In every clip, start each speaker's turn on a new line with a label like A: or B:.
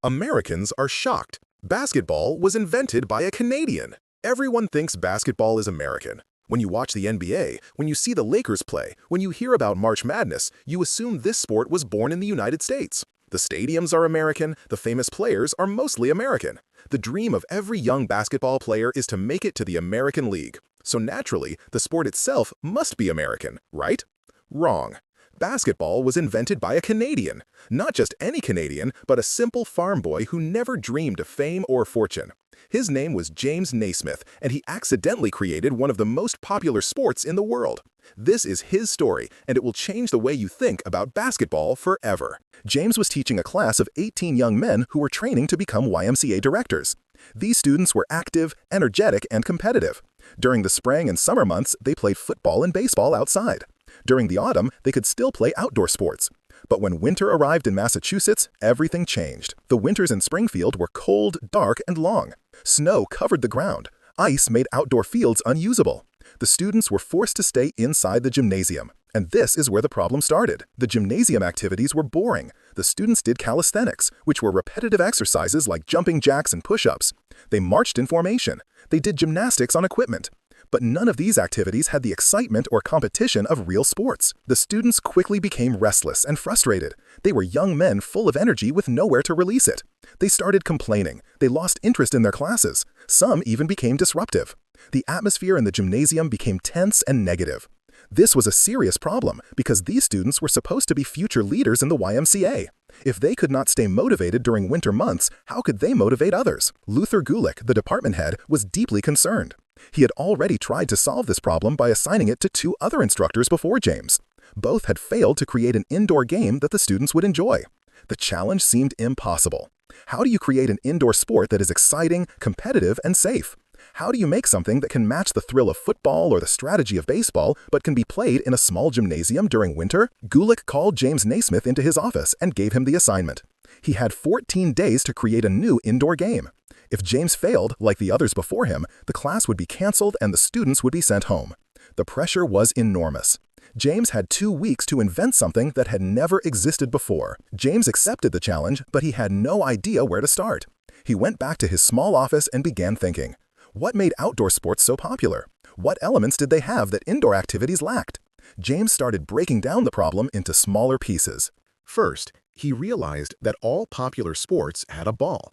A: Americans are shocked. Basketball was invented by a Canadian. Everyone thinks basketball is American. When you watch the NBA, when you see the Lakers play, when you hear about March Madness, you assume this sport was born in the United States. The stadiums are American, the famous players are mostly American. The dream of every young basketball player is to make it to the American League. So naturally, the sport itself must be American, right? Wrong. Basketball was invented by a Canadian. Not just any Canadian, but a simple farm boy who never dreamed of fame or fortune. His name was James Naismith, and he accidentally created one of the most popular sports in the world. This is his story, and it will change the way you think about basketball forever. James was teaching a class of 18 young men who were training to become YMCA directors. These students were active, energetic, and competitive. During the spring and summer months, they played football and baseball outside. During the autumn, they could still play outdoor sports. But when winter arrived in Massachusetts, everything changed. The winters in Springfield were cold, dark, and long. Snow covered the ground. Ice made outdoor fields unusable. The students were forced to stay inside the gymnasium. And this is where the problem started. The gymnasium activities were boring. The students did calisthenics, which were repetitive exercises like jumping jacks and push-ups. They marched in formation. They did gymnastics on equipment. But none of these activities had the excitement or competition of real sports. The students quickly became restless and frustrated. They were young men full of energy with nowhere to release it. They started complaining. They lost interest in their classes. Some even became disruptive. The atmosphere in the gymnasium became tense and negative. This was a serious problem because these students were supposed to be future leaders in the YMCA. If they could not stay motivated during winter months, how could they motivate others? Luther Gulick, the department head, was deeply concerned. He had already tried to solve this problem by assigning it to two other instructors before James. Both had failed to create an indoor game that the students would enjoy. The challenge seemed impossible. How do you create an indoor sport that is exciting, competitive, and safe? How do you make something that can match the thrill of football or the strategy of baseball, but can be played in a small gymnasium during winter? Gulick called James Naismith into his office and gave him the assignment. He had 14 days to create a new indoor game. If James failed, like the others before him, the class would be canceled and the students would be sent home. The pressure was enormous. James had 2 weeks to invent something that had never existed before. James accepted the challenge, but he had no idea where to start. He went back to his small office and began thinking. What made outdoor sports so popular? What elements did they have that indoor activities lacked? James started breaking down the problem into smaller pieces. First, he realized that all popular sports had a ball.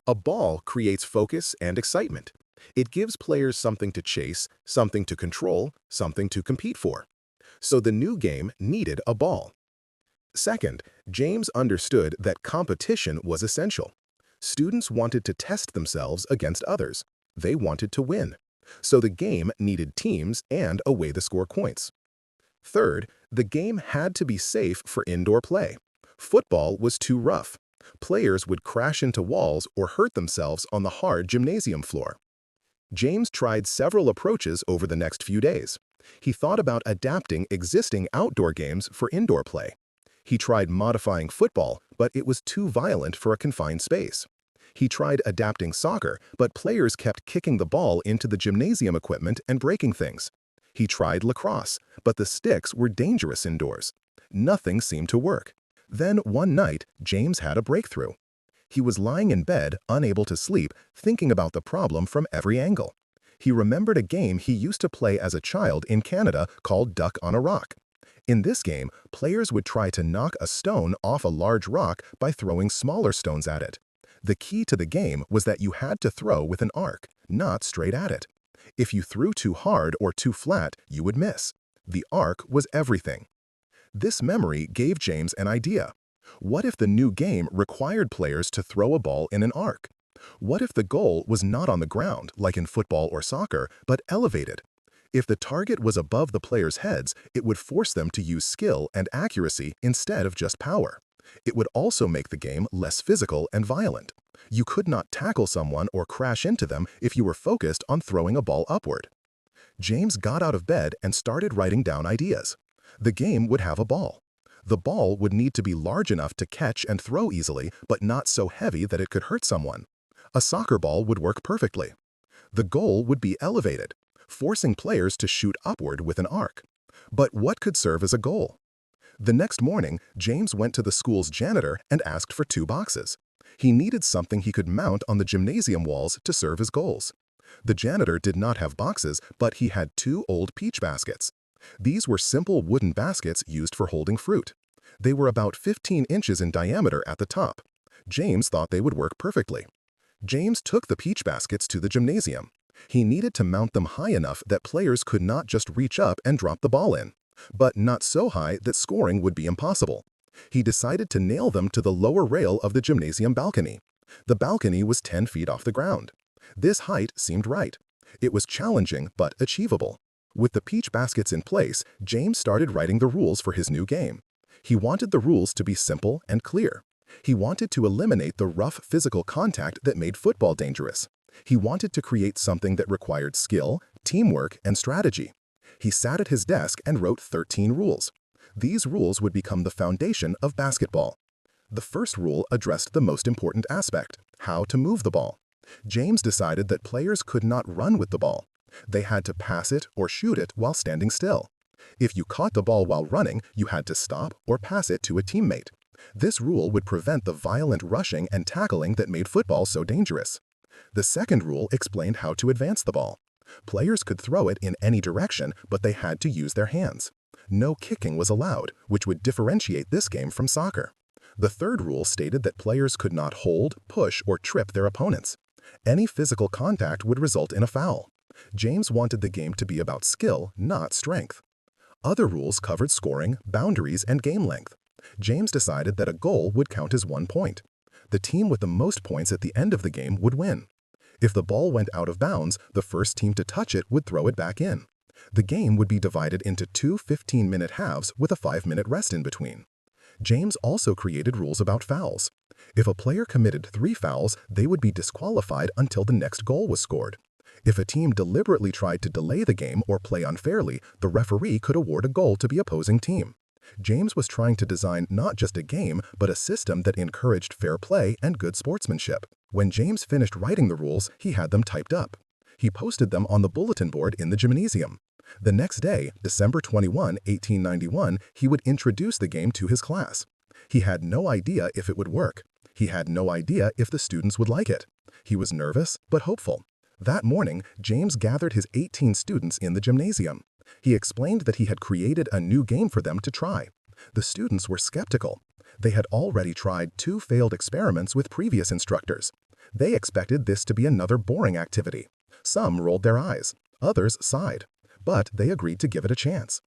A: A ball creates focus and excitement. It gives players something to chase, something to control, something to compete for. So the new game needed a ball. Second, James understood that competition was essential. Students wanted to test themselves against others. They wanted to win. So the game needed teams and a way to score points. Third, the game had to be safe for indoor play. Football was too rough. Players would crash into walls or hurt themselves on the hard gymnasium floor. James tried several approaches over the next few days. He thought about adapting existing outdoor games for indoor play. He tried modifying football, but it was too violent for a confined space. He tried adapting soccer, but players kept kicking the ball into the gymnasium equipment and breaking things. He tried lacrosse, but the sticks were dangerous indoors. Nothing seemed to work. Then one night, James had a breakthrough. He was lying in bed, unable to sleep, thinking about the problem from every angle. He remembered a game he used to play as a child in Canada called Duck on a Rock. In this game, players would try to knock a stone off a large rock by throwing smaller stones at it. The key to the game was that you had to throw with an arc, not straight at it. If you threw too hard or too flat, you would miss. The arc was everything. This memory gave James an idea. What if the new game required players to throw a ball in an arc? What if the goal was not on the ground, like in football or soccer, but elevated? If the target was above the players' heads, it would force them to use skill and accuracy instead of just power. It would also make the game less physical and violent. You could not tackle someone or crash into them if you were focused on throwing a ball upward. James got out of bed and started writing down ideas. The game would have a ball. The ball would need to be large enough to catch and throw easily, but not so heavy that it could hurt someone. A soccer ball would work perfectly. The goal would be elevated, forcing players to shoot upward with an arc. But what could serve as a goal? The next morning, James went to the school's janitor and asked for 2 boxes. He needed something he could mount on the gymnasium walls to serve his goals. The janitor did not have boxes, but he had 2 old peach baskets. These were simple wooden baskets used for holding fruit. They were about 15 inches in diameter at the top. James thought they would work perfectly. James took the peach baskets to the gymnasium. He needed to mount them high enough that players could not just reach up and drop the ball in, but not so high that scoring would be impossible. He decided to nail them to the lower rail of the gymnasium balcony. The balcony was 10 feet off the ground. This height seemed right. It was challenging but achievable. With the peach baskets in place, James started writing the rules for his new game. He wanted the rules to be simple and clear. He wanted to eliminate the rough physical contact that made football dangerous. He wanted to create something that required skill, teamwork, and strategy. He sat at his desk and wrote 13 rules. These rules would become the foundation of basketball. The first rule addressed the most important aspect: how to move the ball. James decided that players could not run with the ball. They had to pass it or shoot it while standing still. If you caught the ball while running, you had to stop or pass it to a teammate. This rule would prevent the violent rushing and tackling that made football so dangerous. The second rule explained how to advance the ball. Players could throw it in any direction, but they had to use their hands. No kicking was allowed, which would differentiate this game from soccer. The third rule stated that players could not hold, push, or trip their opponents. Any physical contact would result in a foul. James wanted the game to be about skill, not strength. Other rules covered scoring, boundaries, and game length. James decided that a goal would count as 1 point. The team with the most points at the end of the game would win. If the ball went out of bounds, the first team to touch it would throw it back in. The game would be divided into 2 15-minute halves with a 5-minute rest in between. James also created rules about fouls. If a player committed 3 fouls, they would be disqualified until the next goal was scored. If a team deliberately tried to delay the game or play unfairly, the referee could award a goal to the opposing team. James was trying to design not just a game, but a system that encouraged fair play and good sportsmanship. When James finished writing the rules, he had them typed up. He posted them on the bulletin board in the gymnasium. The next day, December 21, 1891, he would introduce the game to his class. He had no idea if it would work. He had no idea if the students would like it. He was nervous, but hopeful. That morning, James gathered his 18 students in the gymnasium. He explained that he had created a new game for them to try. The students were skeptical. They had already tried 2 failed experiments with previous instructors. They expected this to be another boring activity. Some rolled their eyes. Others sighed. But they agreed to give it a chance.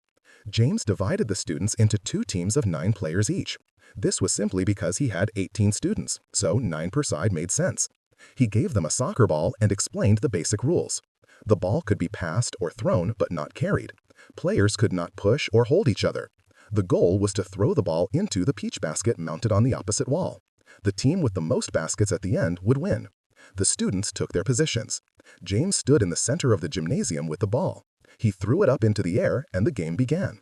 A: James divided the students into 2 teams of 9 players each. This was simply because he had 18 students, so 9 per side made sense. He gave them a soccer ball and explained the basic rules. The ball could be passed or thrown, but not carried. Players could not push or hold each other. The goal was to throw the ball into the peach basket mounted on the opposite wall. The team with the most baskets at the end would win. The students took their positions. James stood in the center of the gymnasium with the ball. He threw it up into the air, and the game began.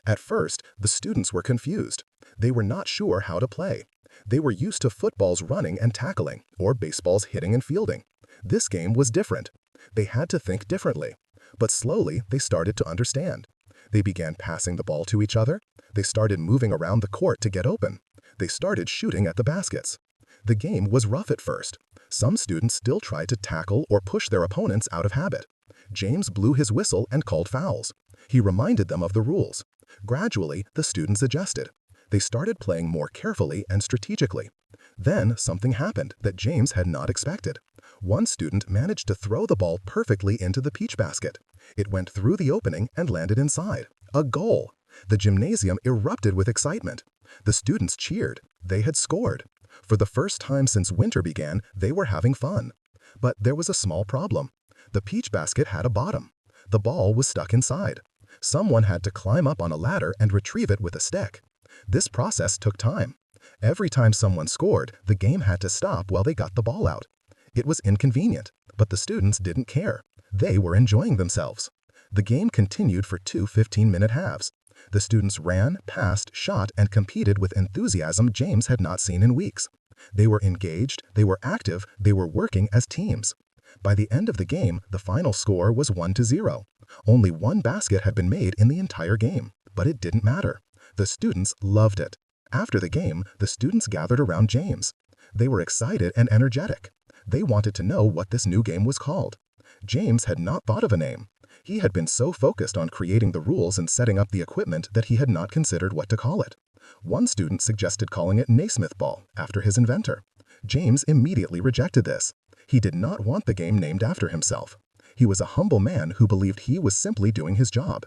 A: At first, the students were confused. They were not sure how to play. They were used to football's running and tackling, or baseball's hitting and fielding. This game was different. They had to think differently. But slowly, they started to understand. They began passing the ball to each other. They started moving around the court to get open. They started shooting at the baskets. The game was rough at first. Some students still tried to tackle or push their opponents out of habit. James blew his whistle and called fouls. He reminded them of the rules. Gradually, the students adjusted. They started playing more carefully and strategically. Then something happened that James had not expected. One student managed to throw the ball perfectly into the peach basket. It went through the opening and landed inside. A goal! The gymnasium erupted with excitement. The students cheered. They had scored. For the first time since winter began, they were having fun. But there was a small problem. The peach basket had a bottom. The ball was stuck inside. Someone had to climb up on a ladder and retrieve it with a stick. This process took time. Every time someone scored, the game had to stop while they got the ball out. It was inconvenient, but the students didn't care. They were enjoying themselves. The game continued for 2 15-minute halves. The students ran, passed, shot, and competed with enthusiasm James had not seen in weeks. They were engaged, they were active, they were working as teams. By the end of the game, the final score was 1-0. Only 1 basket had been made in the entire game, but it didn't matter. The students loved it. After the game, the students gathered around James. They were excited and energetic. They wanted to know what this new game was called. James had not thought of a name. He had been so focused on creating the rules and setting up the equipment that he had not considered what to call it. One student suggested calling it Naismith ball, after his inventor. James immediately rejected this. He did not want the game named after himself. He was a humble man who believed he was simply doing his job.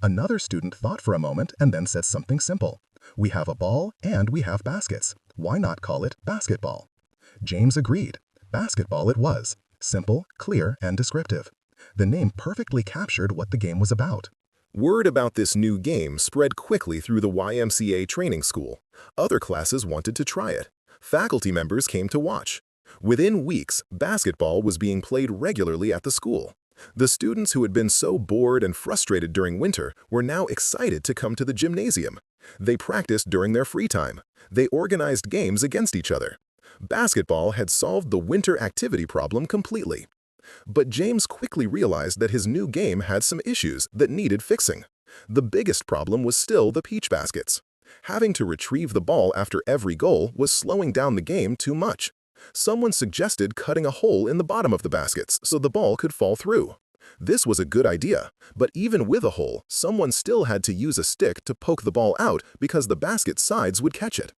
A: Another student thought for a moment and then said something simple. We have a ball and we have baskets. Why not call it basketball? James agreed. Basketball it was. Simple, clear, and descriptive. The name perfectly captured what the game was about. Word about this new game spread quickly through the YMCA training school. Other classes wanted to try it. Faculty members came to watch. Within weeks, basketball was being played regularly at the school. The students who had been so bored and frustrated during winter were now excited to come to the gymnasium. They practiced during their free time. They organized games against each other. Basketball had solved the winter activity problem completely. But James quickly realized that his new game had some issues that needed fixing. The biggest problem was still the peach baskets. Having to retrieve the ball after every goal was slowing down the game too much. Someone suggested cutting a hole in the bottom of the baskets so the ball could fall through. This was a good idea, but even with a hole, someone still had to use a stick to poke the ball out because the basket sides would catch it.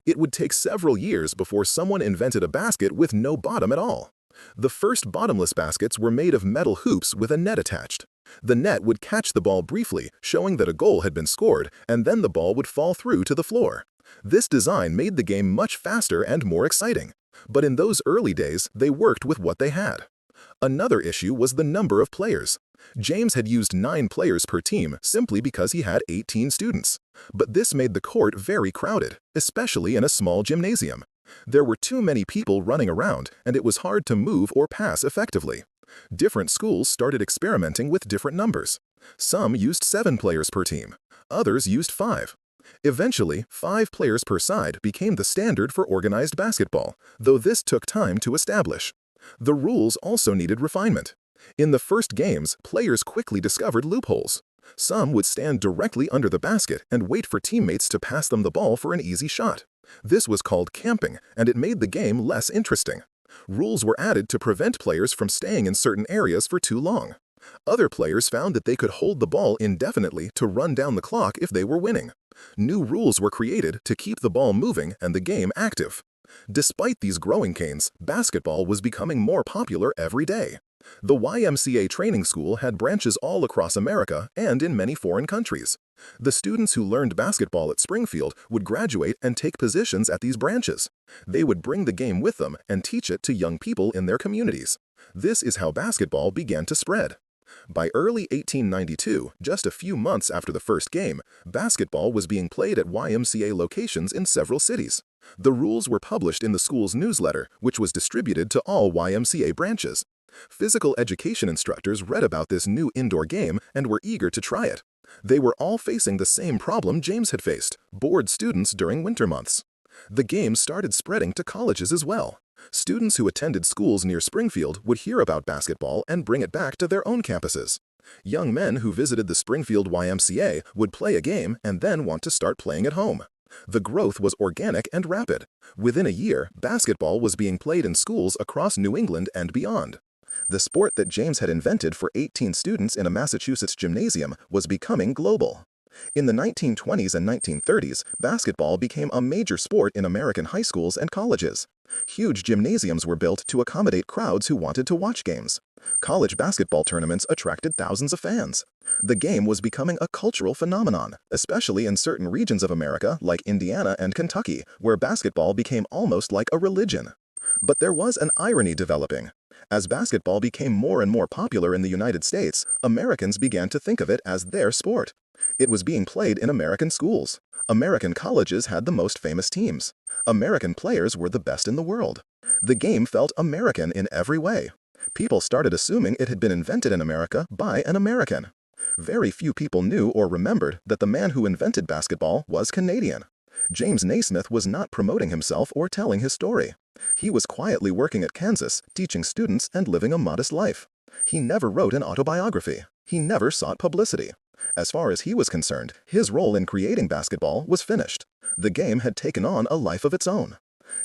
A: It would take several years before someone invented a basket with no bottom at all. The first bottomless baskets were made of metal hoops with a net attached. The net would catch the ball briefly, showing that a goal had been scored, and then the ball would fall through to the floor. This design made the game much faster and more exciting. But in those early days, they worked with what they had. Another issue was the number of players. James had used 9 players per team simply because he had 18 students. But this made the court very crowded, especially in a small gymnasium. There were too many people running around, and it was hard to move or pass effectively. Different schools started experimenting with different numbers. Some used 7 players per team. Others used 5. Eventually, 5 players per side became the standard for organized basketball, though this took time to establish. The rules also needed refinement. In the first games, players quickly discovered loopholes. Some would stand directly under the basket and wait for teammates to pass them the ball for an easy shot. This was called camping, and it made the game less interesting. Rules were added to prevent players from staying in certain areas for too long. Other players found that they could hold the ball indefinitely to run down the clock if they were winning. New rules were created to keep the ball moving and the game active. Despite these growing pains, basketball was becoming more popular every day. The YMCA training school had branches all across America and in many foreign countries. The students who learned basketball at Springfield would graduate and take positions at these branches. They would bring the game with them and teach it to young people in their communities. This is how basketball began to spread. By early 1892, just a few months after the first game, basketball was being played at YMCA locations in several cities. The rules were published in the school's newsletter, which was distributed to all YMCA branches. Physical education instructors read about this new indoor game and were eager to try it. They were all facing the same problem James had faced: bored students during winter months. The game started spreading to colleges as well. Students who attended schools near Springfield would hear about basketball and bring it back to their own campuses. Young men who visited the Springfield YMCA would play a game and then want to start playing at home. The growth was organic and rapid. Within a year, basketball was being played in schools across New England and beyond. The sport that James had invented for 18 students in a Massachusetts gymnasium was becoming global. In the 1920s and 1930s, basketball became a major sport in American high schools and colleges. Huge gymnasiums were built to accommodate crowds who wanted to watch games. College basketball tournaments attracted thousands of fans. The game was becoming a cultural phenomenon, especially in certain regions of America like Indiana and Kentucky, where basketball became almost like a religion. But there was an irony developing. As basketball became more and more popular in the United States, Americans began to think of it as their sport. It was being played in American schools. American colleges had the most famous teams. American players were the best in the world. The game felt American in every way. People started assuming it had been invented in America by an American. Very few people knew or remembered that the man who invented basketball was Canadian. James Naismith was not promoting himself or telling his story. He was quietly working at Kansas, teaching students and living a modest life. He never wrote an autobiography. He never sought publicity. As far as he was concerned, his role in creating basketball was finished. The game had taken on a life of its own.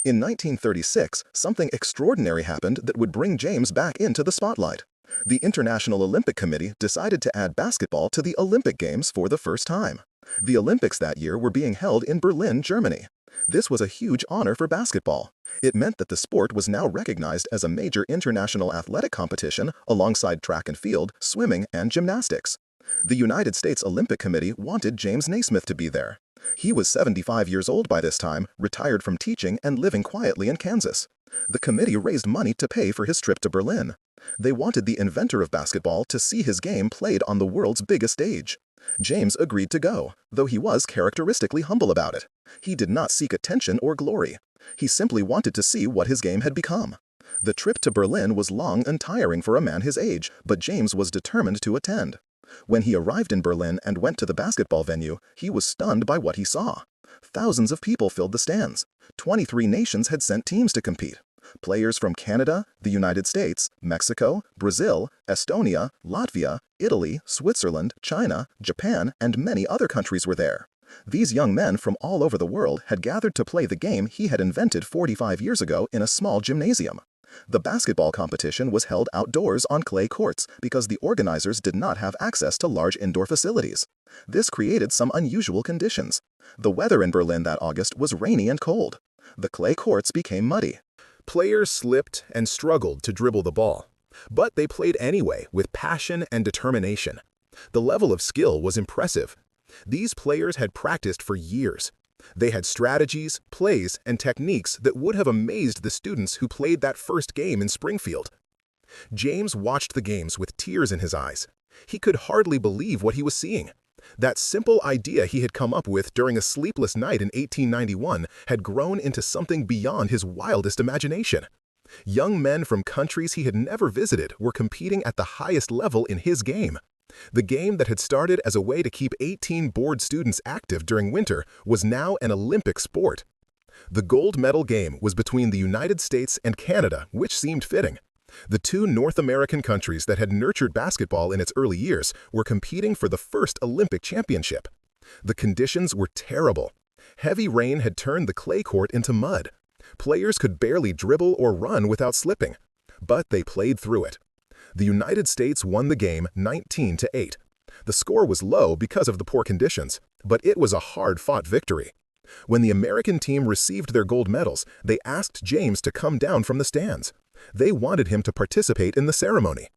A: In 1936, something extraordinary happened that would bring James back into the spotlight. The International Olympic Committee decided to add basketball to the Olympic Games for the first time. The Olympics that year were being held in Berlin, Germany. This was a huge honor for basketball. It meant that the sport was now recognized as a major international athletic competition alongside track and field, swimming, and gymnastics. The United States Olympic Committee wanted James Naismith to be there. He was 75 years old by this time, retired from teaching and living quietly in Kansas. The committee raised money to pay for his trip to Berlin. They wanted the inventor of basketball to see his game played on the world's biggest stage. James agreed to go, though he was characteristically humble about it. He did not seek attention or glory. He simply wanted to see what his game had become. The trip to Berlin was long and tiring for a man his age, but James was determined to attend. When he arrived in Berlin and went to the basketball venue, he was stunned by what he saw. Thousands of people filled the stands. 23 nations had sent teams to compete. Players from Canada, the United States, Mexico, Brazil, Estonia, Latvia, Italy, Switzerland, China, Japan, and many other countries were there. These young men from all over the world had gathered to play the game he had invented 45 years ago in a small gymnasium. The basketball competition was held outdoors on clay courts because the organizers did not have access to large indoor facilities. This created some unusual conditions. The weather in Berlin that August was rainy and cold. The clay courts became muddy.
B: Players slipped and struggled to dribble the ball, but they played anyway with passion and determination. The level of skill was impressive. These players had practiced for years. They had strategies, plays, and techniques that would have amazed the students who played that first game in Springfield. James watched the games with tears in his eyes. He could hardly believe what he was seeing. That simple idea he had come up with during a sleepless night in 1891 had grown into something beyond his wildest imagination. Young men from countries he had never visited were competing at the highest level in his game. The game that had started as a way to keep 18 bored students active during winter was now an Olympic sport. The gold medal game was between the United States and Canada, which seemed fitting. The two North American countries that had nurtured basketball in its early years were competing for the first Olympic championship. The conditions were terrible. Heavy rain had turned the clay court into mud. Players could barely dribble or run without slipping, but they played through it. The United States won the game 19-8. The score was low because of the poor conditions, but it was a hard-fought victory. When the American team received their gold medals, they asked James to come down from the stands. They wanted him to participate in the ceremony.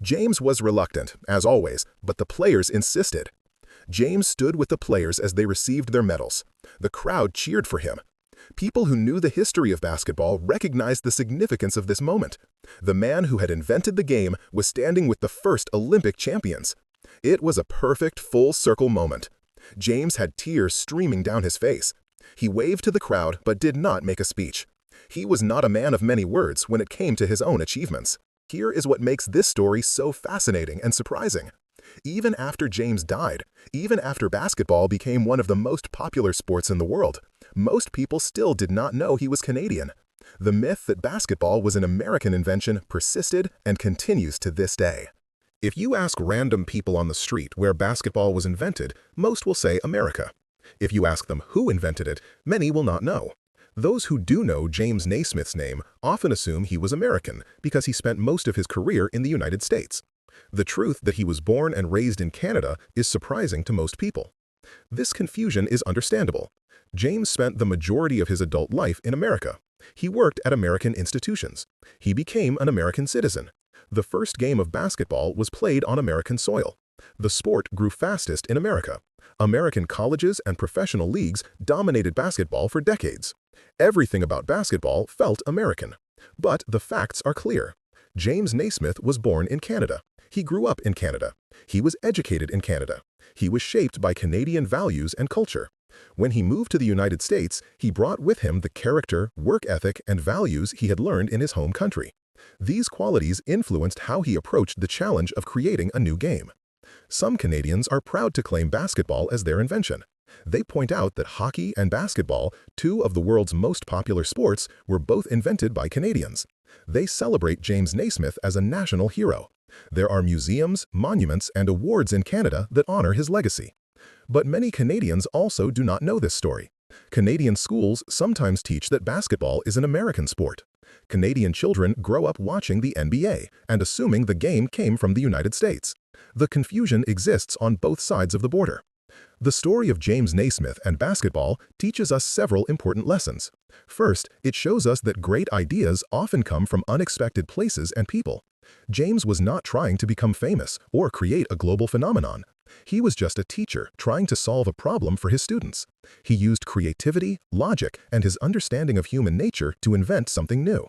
B: James was reluctant, as always, but the players insisted. James stood with the players as they received their medals. The crowd cheered for him. People who knew the history of basketball recognized the significance of this moment. The man who had invented the game was standing with the first Olympic champions. It was a perfect full-circle moment. James had tears streaming down his face. He waved to the crowd but did not make a speech. He was not a man of many words when it came to his own achievements. Here is what makes this story so fascinating and surprising. Even after James died, even after basketball became one of the most popular sports in the world, most people still did not know he was Canadian. The myth that basketball was an American invention persisted and continues to this day. If you ask random people on the street where basketball was invented, most will say America. If you ask them who invented it, many will not know. Those who do know James Naismith's name often assume he was American because he spent most of his career in the United States. The truth that he was born and raised in Canada is surprising to most people. This confusion is understandable. James spent the majority of his adult life in America. He worked at American institutions. He became an American citizen. The first game of basketball was played on American soil. The sport grew fastest in America. American colleges and professional leagues dominated basketball for decades. Everything about basketball felt American. But the facts are clear. James Naismith was born in Canada. He grew up in Canada. He was educated in Canada. He was shaped by Canadian values and culture. When he moved to the United States, he brought with him the character, work ethic, and values he had learned in his home country. These qualities influenced how he approached the challenge of creating a new game. Some Canadians are proud to claim basketball as their invention. They point out that hockey and basketball, two of the world's most popular sports, were both invented by Canadians. They celebrate James Naismith as a national hero. There are museums, monuments, and awards in Canada that honor his legacy. But many Canadians also do not know this story.
A: Canadian schools sometimes teach that basketball is an American sport. Canadian children grow up watching the NBA and assuming the game came from the United States. The confusion exists on both sides of the border. The story of James Naismith and basketball teaches us several important lessons. First, it shows us that great ideas often come from unexpected places and people. James was not trying to become famous or create a global phenomenon. He was just a teacher trying to solve a problem for his students. He used creativity, logic, and his understanding of human nature to invent something new.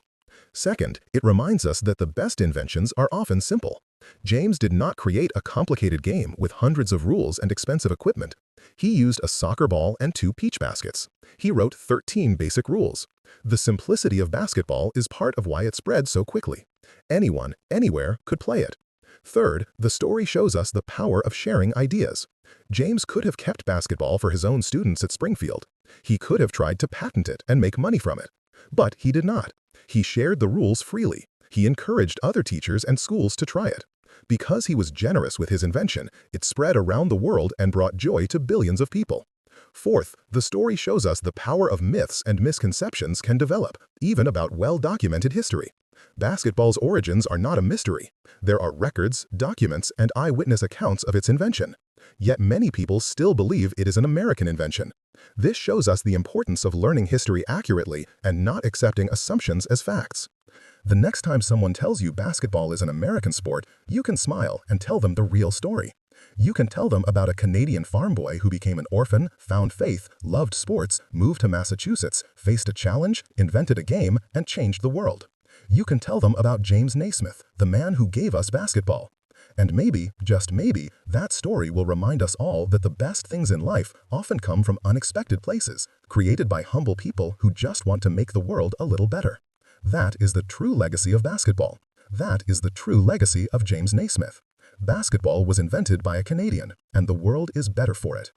A: Second, it reminds us that the best inventions are often simple. James did not create a complicated game with hundreds of rules and expensive equipment. He used a soccer ball and 2 peach baskets. He wrote 13 basic rules. The simplicity of basketball is part of why it spread so quickly. Anyone, anywhere, could play it. Third, the story shows us the power of sharing ideas. James could have kept basketball for his own students at Springfield. He could have tried to patent it and make money from it. But he did not. He shared the rules freely. He encouraged other teachers and schools to try it. Because he was generous with his invention, it spread around the world and brought joy to billions of people. Fourth, the story shows us the power of myths and misconceptions can develop, even about well-documented history. Basketball's origins are not a mystery. There are records, documents, and eyewitness accounts of its invention. Yet many people still believe it is an American invention. This shows us the importance of learning history accurately and not accepting assumptions as facts. The next time someone tells you basketball is an American sport, you can smile and tell them the real story. You can tell them about a Canadian farm boy who became an orphan, found faith, loved sports, moved to Massachusetts, faced a challenge, invented a game, and changed the world. You can tell them about James Naismith, the man who gave us basketball. And maybe, just maybe, that story will remind us all that the best things in life often come from unexpected places, created by humble people who just want to make the world a little better. That is the true legacy of basketball. That is the true legacy of James Naismith. Basketball was invented by a Canadian, and the world is better for it.